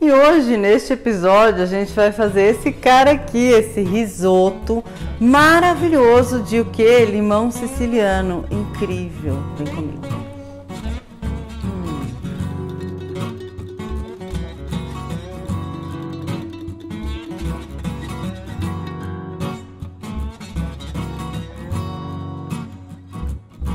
E hoje, neste episódio, a gente vai fazer esse cara aqui, esse risoto maravilhoso de o quê? Limão siciliano. Incrível. Vem comigo.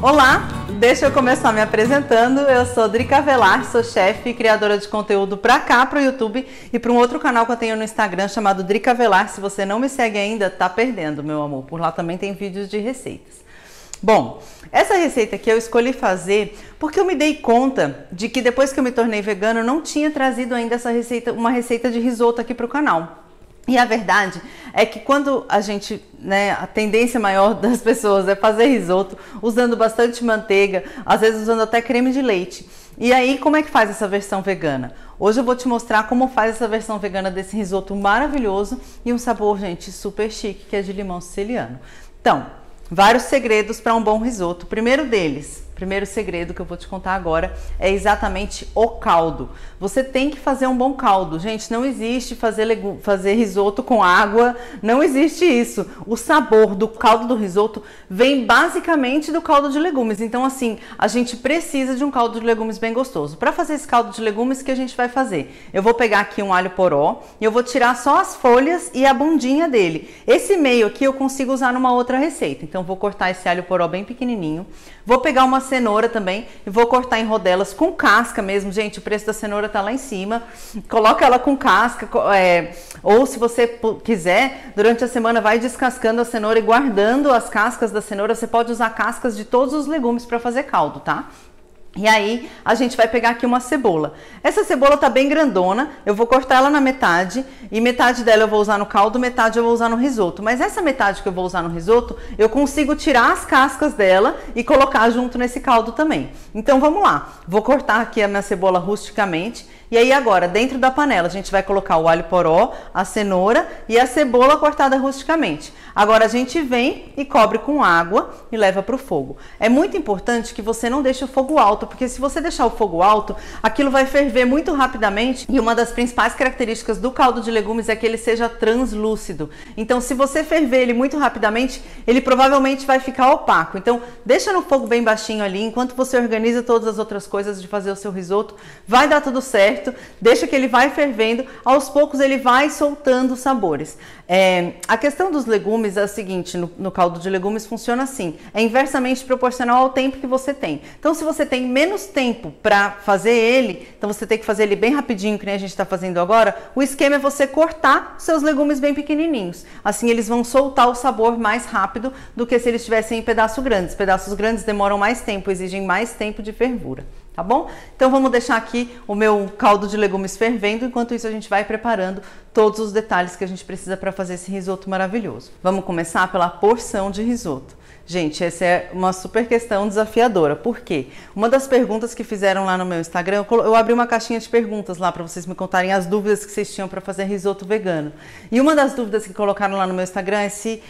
Olá, deixa eu começar me apresentando. Eu sou Drica Avelar, sou chefe e criadora de conteúdo para cá, para o YouTube e para um outro canal que eu tenho no Instagram chamado Drica Avelar. Se você não me segue ainda, tá perdendo, meu amor. Por lá também tem vídeos de receitas. Bom, essa receita aqui eu escolhi fazer porque eu me dei conta de que depois que eu me tornei vegana, eu não tinha trazido ainda essa receita, uma receita de risoto aqui para o canal. E a verdade é que quando a gente, a tendência maior das pessoas é fazer risoto usando bastante manteiga, às vezes usando até creme de leite. E aí, como é que faz essa versão vegana? Hoje eu vou te mostrar como faz essa versão vegana desse risoto maravilhoso e um sabor, gente, super chique, que é de limão siciliano. Então, vários segredos para um bom risoto. Primeiro segredo que eu vou te contar agora é exatamente o caldo. Você tem que fazer um bom caldo. Gente, não existe fazer risoto com água, não existe isso. O sabor do caldo do risoto vem basicamente do caldo de legumes. Então, assim, a gente precisa de um caldo de legumes bem gostoso. Para fazer esse caldo de legumes, o que a gente vai fazer? Eu vou pegar aqui um alho poró e eu vou tirar só as folhas e a bundinha dele. Esse meio aqui eu consigo usar numa outra receita. Então, vou cortar esse alho poró bem pequenininho. Vou pegar uma cenoura também e vou cortar em rodelas com casca mesmo. Gente, o preço da cenoura tá lá em cima. Coloca ela com casca, ou se você quiser, durante a semana vai descascando a cenoura e guardando as cascas da cenoura. Você pode usar cascas de todos os legumes para fazer caldo, tá? E aí, a gente vai pegar aqui uma cebola. Essa cebola tá bem grandona, eu vou cortar ela na metade, e metade dela eu vou usar no caldo, metade eu vou usar no risoto. Mas essa metade que eu vou usar no risoto, eu consigo tirar as cascas dela e colocar junto nesse caldo também. Então vamos lá, vou cortar aqui a minha cebola rusticamente. E aí agora, dentro da panela, a gente vai colocar o alho poró, a cenoura e a cebola cortada rusticamente. Agora a gente vem e cobre com água e leva para o fogo. É muito importante que você não deixe o fogo alto, porque se você deixar o fogo alto, aquilo vai ferver muito rapidamente. E uma das principais características do caldo de legumes é que ele seja translúcido. Então, se você ferver ele muito rapidamente, ele provavelmente vai ficar opaco. Então, deixa no fogo bem baixinho ali, enquanto você organiza todas as outras coisas de fazer o seu risoto, vai dar tudo certo. Deixa que ele vai fervendo, aos poucos ele vai soltando os sabores. A questão dos legumes é a seguinte, no caldo de legumes funciona assim, é inversamente proporcional ao tempo que você tem. Então, se você tem menos tempo para fazer ele, então você tem que fazer ele bem rapidinho, que nem a gente está fazendo agora, o esquema é você cortar seus legumes bem pequenininhos. Assim eles vão soltar o sabor mais rápido do que se eles estivessem em pedaços grandes. Pedaços grandes demoram mais tempo, exigem mais tempo de fervura. Tá bom? Então vamos deixar aqui o meu caldo de legumes fervendo, enquanto isso a gente vai preparando todos os detalhes que a gente precisa para fazer esse risoto maravilhoso. Vamos começar pela porção de risoto. Gente, essa é uma super questão desafiadora. Por quê? Uma das perguntas que fizeram lá no meu Instagram, eu abri uma caixinha de perguntas lá para vocês me contarem as dúvidas que vocês tinham para fazer risoto vegano. E uma das dúvidas que colocaram lá no meu Instagram é se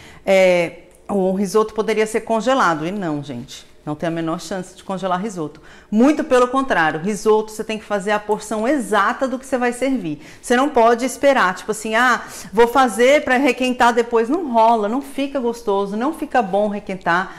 o risoto poderia ser congelado. E não, gente. Não tem a menor chance de congelar risoto. Muito pelo contrário, risoto você tem que fazer a porção exata do que você vai servir. Você não pode esperar, tipo assim, vou fazer para requentar depois. Não rola, não fica gostoso, não fica bom requentar.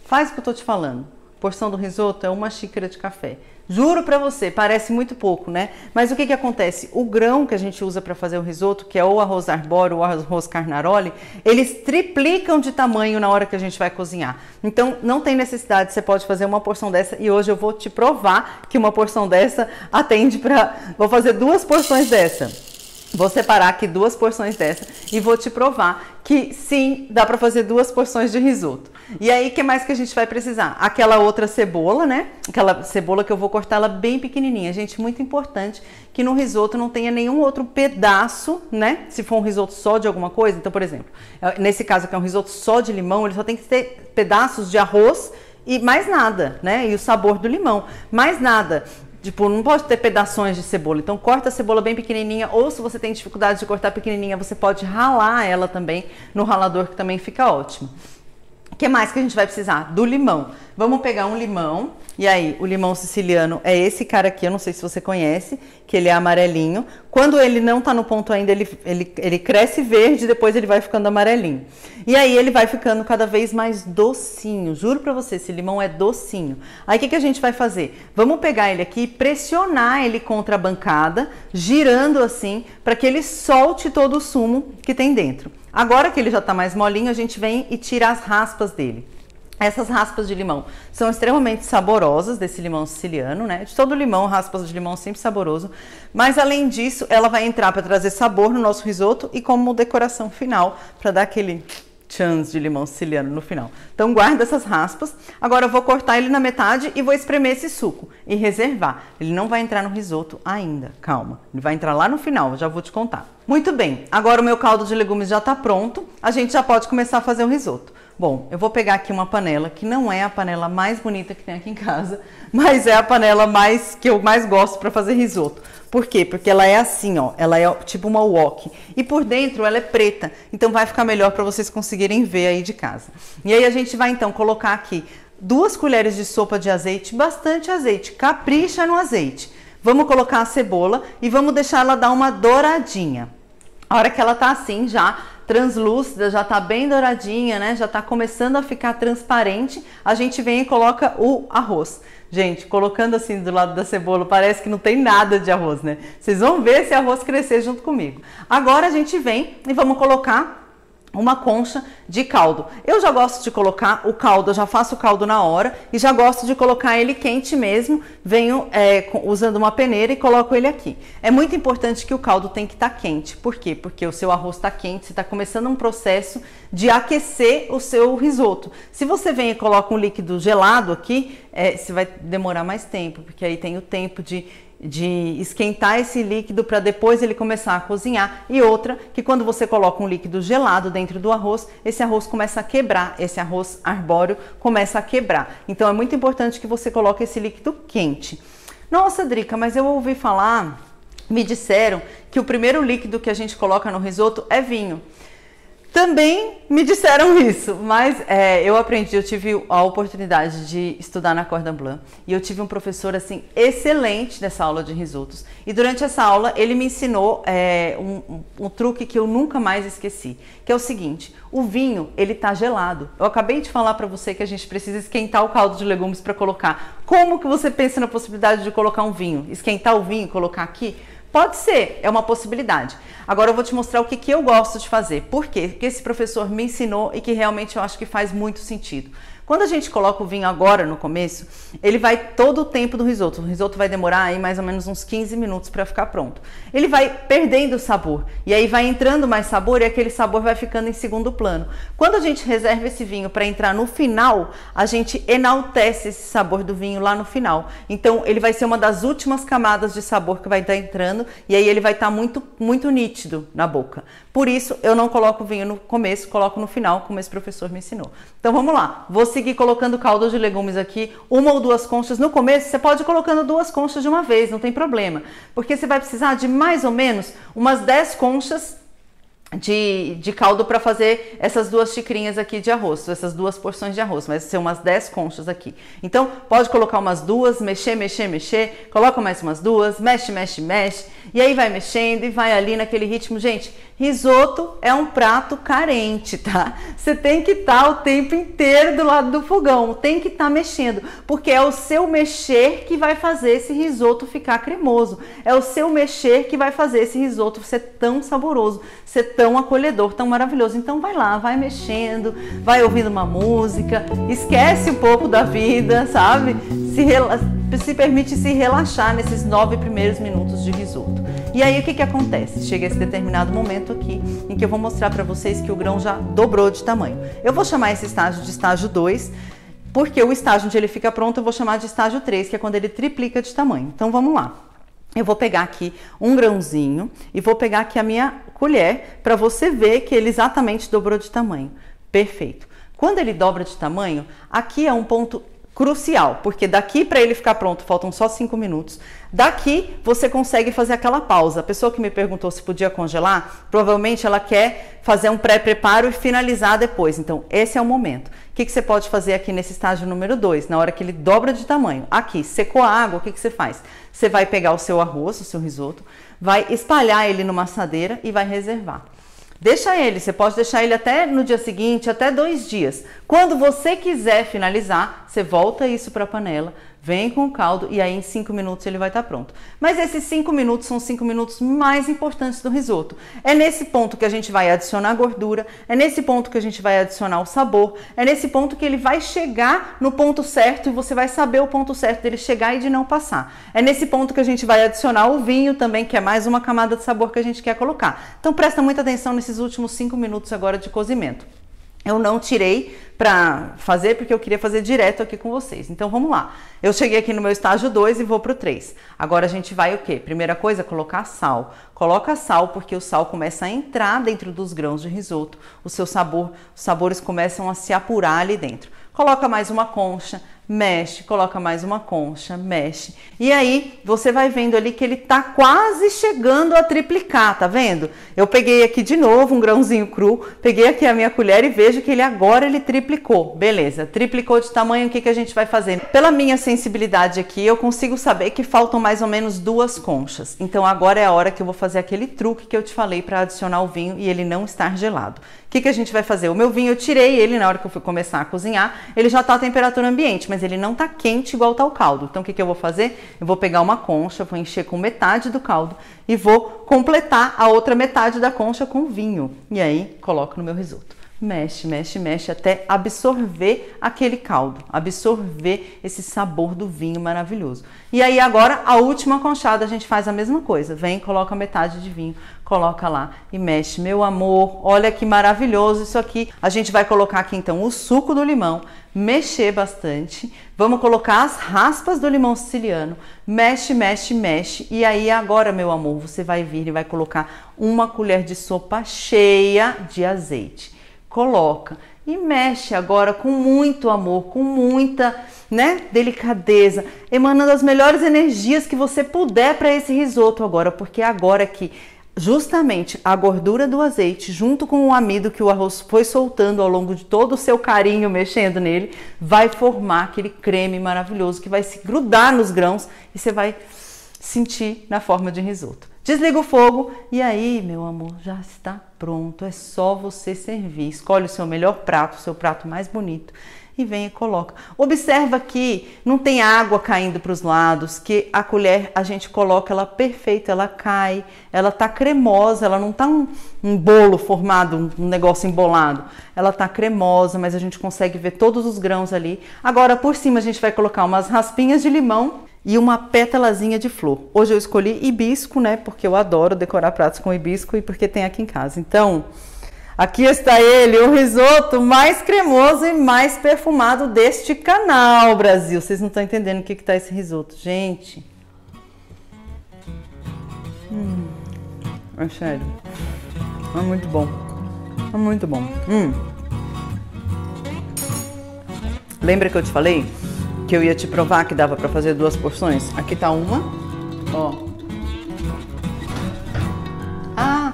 Faz o que eu tô te falando. Porção do risoto é 1 xícara de café. Juro pra você, parece muito pouco, né? Mas o que acontece? O grão que a gente usa para fazer o risoto, que é o arroz arbóreo ou arroz carnaroli, eles triplicam de tamanho na hora que a gente vai cozinhar. Então, não tem necessidade, você pode fazer uma porção dessa e hoje eu vou te provar que uma porção dessa atende para... Vou fazer 2 porções dessa. Vou separar aqui 2 porções dessa e vou te provar que sim, dá para fazer 2 porções de risoto. E aí, o que mais que a gente vai precisar? Aquela outra cebola, né? Aquela cebola que eu vou cortar ela bem pequenininha. Gente, muito importante que no risoto não tenha nenhum outro pedaço, né? Se for um risoto só de alguma coisa. Então, por exemplo, nesse caso aqui é um risoto só de limão, ele só tem que ter pedaços de arroz e mais nada, né? E o sabor do limão, mais nada. Tipo, não pode ter pedaços de cebola. Então, corta a cebola bem pequenininha. Ou se você tem dificuldade de cortar pequenininha, você pode ralar ela também no ralador, que também fica ótimo. O que mais que a gente vai precisar? Do limão. Vamos pegar um limão, e aí o limão siciliano é esse cara aqui, eu não sei se você conhece, que ele é amarelinho. Quando ele não tá no ponto ainda, ele cresce verde, depois ele vai ficando amarelinho. E aí ele vai ficando cada vez mais docinho, juro pra você, esse limão é docinho. Aí o que a gente vai fazer? Vamos pegar ele aqui e pressionar ele contra a bancada, girando assim, para que ele solte todo o sumo que tem dentro. Agora que ele já tá mais molinho, a gente vem e tira as raspas dele. Essas raspas de limão são extremamente saborosas, desse limão siciliano, né? De todo limão, raspas de limão sempre saboroso. Mas além disso, ela vai entrar para trazer sabor no nosso risoto e como decoração final, para dar aquele chance de limão siciliano no final. Então guarda essas raspas. Agora eu vou cortar ele na metade e vou espremer esse suco e reservar. Ele não vai entrar no risoto ainda, calma. Ele vai entrar lá no final, eu já vou te contar. Muito bem, agora o meu caldo de legumes já está pronto. A gente já pode começar a fazer o risoto. Bom, eu vou pegar aqui uma panela, que não é a panela mais bonita que tem aqui em casa, mas é a panela que eu mais gosto para fazer risoto. Por quê? Porque ela é assim, ó, ela é tipo uma wok. E por dentro ela é preta, então vai ficar melhor para vocês conseguirem ver aí de casa. E aí a gente vai então colocar aqui 2 colheres de sopa de azeite, bastante azeite, capricha no azeite. Vamos colocar a cebola e vamos deixar ela dar uma douradinha. A hora que ela tá assim já translúcida, já tá bem douradinha, né? Já tá começando a ficar transparente, a gente vem e coloca o arroz. Gente, colocando assim do lado da cebola, parece que não tem nada de arroz, né? Vocês vão ver esse arroz crescer junto comigo. Agora a gente vem e vamos colocar uma concha de caldo. Eu já gosto de colocar o caldo, eu já faço o caldo na hora e já gosto de colocar ele quente mesmo. Venho usando uma peneira e coloco ele aqui. É muito importante que o caldo tem que estar quente. Por quê? Porque o seu arroz está quente, você está começando um processo de aquecer o seu risoto. Se você vem e coloca um líquido gelado aqui, você vai demorar mais tempo, porque aí tem o tempo de esquentar esse líquido para depois ele começar a cozinhar. E outra, que quando você coloca um líquido gelado dentro do arroz, esse arroz começa a quebrar, esse arroz arbóreo começa a quebrar. Então é muito importante que você coloque esse líquido quente. Nossa, Drica, mas eu ouvi falar, me disseram que o primeiro líquido que a gente coloca no risoto é vinho. Também me disseram isso, mas eu tive a oportunidade de estudar na Cordon Bleu e eu tive um professor assim excelente nessa aula de risotos. E durante essa aula ele me ensinou um truque que eu nunca mais esqueci, que é o seguinte: o vinho ele tá gelado. Eu acabei de falar para você que a gente precisa esquentar o caldo de legumes para colocar. Como que você pensa na possibilidade de colocar um vinho? Esquentar o vinho e colocar aqui? Pode ser, é uma possibilidade. Agora eu vou te mostrar o que eu gosto de fazer. Por quê? Porque esse professor me ensinou e que realmente eu acho que faz muito sentido. Quando a gente coloca o vinho agora no começo, ele vai todo o tempo do risoto. O risoto vai demorar aí mais ou menos uns 15 minutos para ficar pronto. Ele vai perdendo o sabor e aí vai entrando mais sabor e aquele sabor vai ficando em segundo plano. Quando a gente reserva esse vinho para entrar no final, a gente enaltece esse sabor do vinho lá no final. Então ele vai ser uma das últimas camadas de sabor que vai estar entrando e aí ele vai estar muito, muito nítido na boca. Por isso eu não coloco o vinho no começo, coloco no final, como esse professor me ensinou. Então vamos lá, vou seguir colocando caldo de legumes aqui, 1 ou 2 conchas. No começo você pode ir colocando 2 conchas de uma vez, não tem problema, porque você vai precisar de mais ou menos umas 10 conchas de caldo para fazer essas 2 xicrinhas aqui de arroz, essas 2 porções de arroz, vai ser umas 10 conchas aqui. Então pode colocar umas 2, mexer, coloca mais umas 2, mexe, e aí vai mexendo e vai ali naquele ritmo. Gente, risoto é um prato carente, tá? Você tem que estar o tempo inteiro do lado do fogão, tem que estar mexendo, porque é o seu mexer que vai fazer esse risoto ficar cremoso, é o seu mexer que vai fazer esse risoto ser tão saboroso, ser tão acolhedor, tão maravilhoso. Então vai lá, vai mexendo, vai ouvindo uma música, esquece um pouco da vida, sabe? Se permite se relaxar nesses 9 primeiros minutos de risoto. E aí o que acontece? Chega esse determinado momento aqui em que eu vou mostrar para vocês que o grão já dobrou de tamanho. Eu vou chamar esse estágio de estágio 2, porque o estágio onde ele fica pronto eu vou chamar de estágio 3, que é quando ele triplica de tamanho. Então vamos lá. Eu vou pegar aqui um grãozinho e vou pegar aqui a minha colher para você ver que ele exatamente dobrou de tamanho. Perfeito. Quando ele dobra de tamanho, aqui é um ponto crucial, porque daqui para ele ficar pronto faltam só 5 minutos. Daqui você consegue fazer aquela pausa. A pessoa que me perguntou se podia congelar, provavelmente ela quer fazer um pré-preparo e finalizar depois. Então, esse é o momento. O que você pode fazer aqui nesse estágio número 2, na hora que ele dobra de tamanho? Aqui, secou a água, o que você faz? Você vai pegar o seu arroz, o seu risoto, vai espalhar ele numa assadeira e vai reservar. Deixa ele, você pode deixar ele até no dia seguinte, até 2 dias. Quando você quiser finalizar, você volta isso para a panela, vem com o caldo e aí em 5 minutos ele vai estar pronto. Mas esses 5 minutos são 5 minutos mais importantes do risoto. É nesse ponto que a gente vai adicionar gordura, é nesse ponto que a gente vai adicionar o sabor, é nesse ponto que ele vai chegar no ponto certo e você vai saber o ponto certo dele chegar e de não passar. É nesse ponto que a gente vai adicionar o vinho também, que é mais uma camada de sabor que a gente quer colocar. Então presta muita atenção nesses últimos 5 minutos agora de cozimento. Eu não tirei para fazer porque eu queria fazer direto aqui com vocês. Então vamos lá. Eu cheguei aqui no meu estágio 2 e vou pro 3. Agora a gente vai o quê? Primeira coisa, colocar sal. Coloca sal porque o sal começa a entrar dentro dos grãos de risoto. O seu sabor, os sabores começam a se apurar ali dentro. Coloca mais uma concha, mexe, coloca mais uma concha, mexe. E aí você vai vendo ali que ele tá quase chegando a triplicar, tá vendo? Eu peguei aqui de novo um grãozinho cru, peguei aqui a minha colher e vejo que ele agora triplicou. Beleza, triplicou de tamanho, o que a gente vai fazer? Pela minha sensibilidade aqui, eu consigo saber que faltam mais ou menos 2 conchas. Então agora é a hora que eu vou fazer aquele truque que eu te falei para adicionar o vinho e ele não estar gelado. O que a gente vai fazer? O meu vinho eu tirei ele na hora que eu fui começar a cozinhar, ele já tá a temperatura ambiente, mas ele não tá quente igual tá o caldo. Então o que eu vou fazer? Eu vou pegar uma concha, vou encher com metade do caldo e vou completar a outra metade da concha com vinho. E aí coloco no meu risoto. Mexe, mexe, mexe até absorver aquele caldo, absorver esse sabor do vinho maravilhoso. E aí agora a última conchada a gente faz a mesma coisa. Vem, coloca metade de vinho, coloca lá e mexe. Meu amor, olha que maravilhoso isso aqui. A gente vai colocar aqui então o suco do limão, mexer bastante. Vamos colocar as raspas do limão siciliano, mexe, mexe, mexe. E aí agora, meu amor, você vai vir e vai colocar uma colher de sopa cheia de azeite. Coloca e mexe agora com muito amor, com muita, delicadeza, emanando as melhores energias que você puder para esse risoto agora, porque agora que justamente a gordura do azeite, junto com o amido que o arroz foi soltando ao longo de todo o seu carinho mexendo nele, vai formar aquele creme maravilhoso que vai se grudar nos grãos e você vai sentir na forma de risoto. Desliga o fogo e aí, meu amor, já está pronto. É só você servir. Escolhe o seu melhor prato, o seu prato mais bonito e vem e coloca. Observa que não tem água caindo para os lados, que a colher a gente coloca ela perfeita, ela cai, ela tá cremosa, ela não tá um bolo formado, um negócio embolado. Ela tá cremosa, mas a gente consegue ver todos os grãos ali. Agora por cima a gente vai colocar umas raspinhas de limão e uma pétalazinha de flor. Hoje eu escolhi hibisco, porque eu adoro decorar pratos com hibisco e porque tem aqui em casa. Então, aqui está ele, o risoto mais cremoso e mais perfumado deste canal, Brasil. Vocês não estão entendendo o que está esse risoto, gente. É sério. É muito bom. É muito bom. Lembra que eu te falei que eu ia te provar que dava para fazer 2 porções? Aqui tá uma, ó. Ah!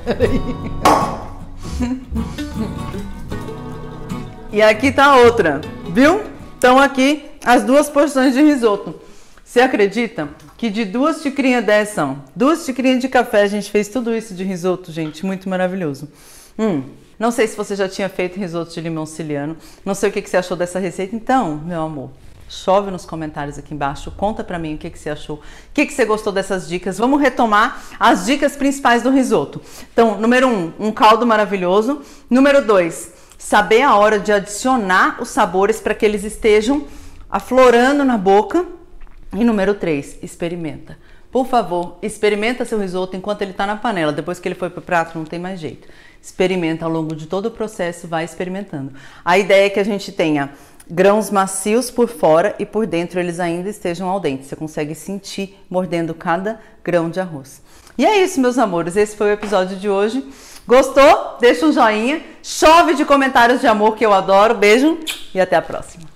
Peraí. E aqui tá outra, viu? Então aqui as 2 porções de risoto. Você acredita que de 2 xicrinhas dessas são 2 xicrinhas de café a gente fez tudo isso de risoto, gente? Muito maravilhoso. Não sei se você já tinha feito risoto de limão siciliano, não sei o que você achou dessa receita. Então, meu amor, chove nos comentários aqui embaixo, conta pra mim o que você achou, o que você gostou dessas dicas. Vamos retomar as dicas principais do risoto. Então, número 1, um caldo maravilhoso. Número 2, saber a hora de adicionar os sabores para que eles estejam aflorando na boca. E número 3, experimenta. Por favor, experimenta seu risoto enquanto ele está na panela. Depois que ele foi para o prato, não tem mais jeito. Experimenta ao longo de todo o processo, vai experimentando. A ideia é que a gente tenha grãos macios por fora e por dentro eles ainda estejam al dente. Você consegue sentir mordendo cada grão de arroz. E é isso, meus amores. Esse foi o episódio de hoje. Gostou? Deixa um joinha. Chove de comentários de amor que eu adoro. Beijo e até a próxima.